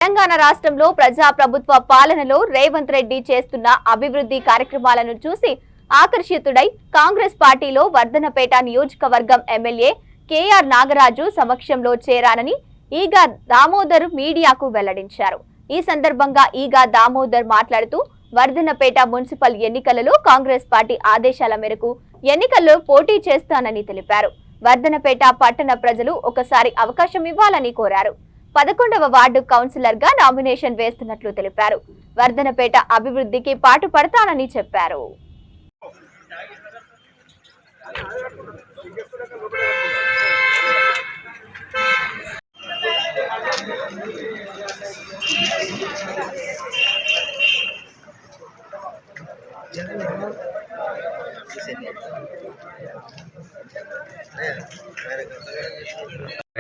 తెలంగాణ రాష్ట్రంలో ప్రజాప్రభుత్వ పాలనలో రేవంత్ రెడ్డి చేస్తున్న అభివృద్ధి కార్యక్రమాలను చూసి ఆకర్షితుడై కాంగ్రెస్ పార్టీలో వర్ధనపేట నియోజకవర్గం ఎమ్మెల్యే కేఆర్ నాగరాజు సమక్షంలో చేరానని ఈగా దామోదర్ మీడియాకు వెల్లడించారు. ఈ సందర్భంగా ఈగా దామోదర్ మాట్లాడుతూ వర్ధనపేట మున్సిపల్ ఎన్నికలలో కాంగ్రెస్ పార్టీ ఆదేశాల మేరకు ఎన్నికల్లో పోటీ చేస్తానని తెలిపారు. వర్ధనపేట పట్టణ ప్రజలు ఒకసారి అవకాశం ఇవ్వాలని కోరారు. 11వ వార్డు కౌన్సిలర్ గా నామినేషన్ వేస్తున్నట్లు తెలిపారు. వర్ధనపేట అభివృద్ధికి పాటుపడతానని చెప్పారు.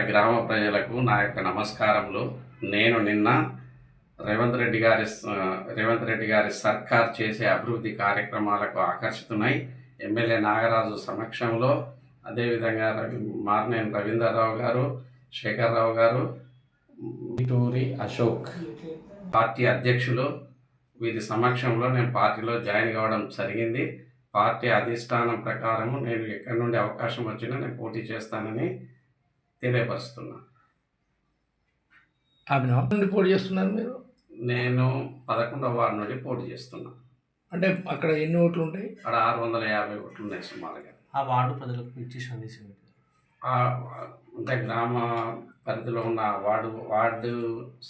గ్రామ ప్రజలకు నా యొక్క నమస్కారములు. నేను నిన్న రేవంత్ రెడ్డి గారి సర్కార్ చేసే అభివృద్ధి కార్యక్రమాలకు ఆకర్షితున్నాయి. ఎమ్మెల్యే నాగరాజు సమక్షంలో, అదేవిధంగా మార్నేని రవీంద్రరావు గారు, శేఖర్రావు గారు, ఇటూరి అశోక్ పార్టీ అధ్యక్షులు, వీరి సమక్షంలో నేను పార్టీలో జాయిన్ కావడం జరిగింది. పార్టీ అధిష్టానం ప్రకారము నేను ఎక్కడి నుండి అవకాశం వచ్చినా నేను పోటీ చేస్తానని తెలియపరుస్తున్నా. నుండి పోటీ చేస్తున్నారు మీరు? నేను 11వ వార్డు నుండి పోటీ చేస్తున్నా. అంటే అక్కడ ఎన్ని ఓట్లు ఉంటాయి? అక్కడ 650 ఓట్లు ఉన్నాయి సుమారుగా. ఆ వార్డు ప్రజలకు ఇచ్చే సందేశం అంటే గ్రామ పరిధిలో ఉన్న వార్డు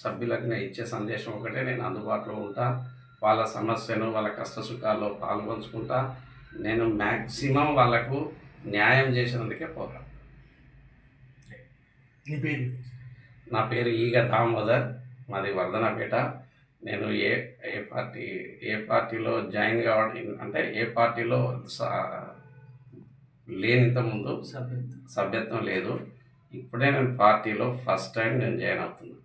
సభ్యులకు నేను ఇచ్చే సందేశం ఒకటే, నేను అందుబాటులో ఉంటా. వాళ్ళ సమస్యను, వాళ్ళ కష్ట సుఖాల్లో పాల్గొంచుకుంటా. నేను మ్యాక్సిమం వాళ్ళకు న్యాయం చేసినందుకే పోతా. నా పేరు ఈగా దామోదర్, మాది వర్ధనపేట. నేను ఏ పార్టీలో జాయిన్ కావడం అంటే ఏ పార్టీలో లేని ఇంతకుముందు సభ్యత్వం లేదు. ఇప్పుడే నేను పార్టీలో ఫస్ట్ టైం నేను జాయిన్ అవుతున్నాను.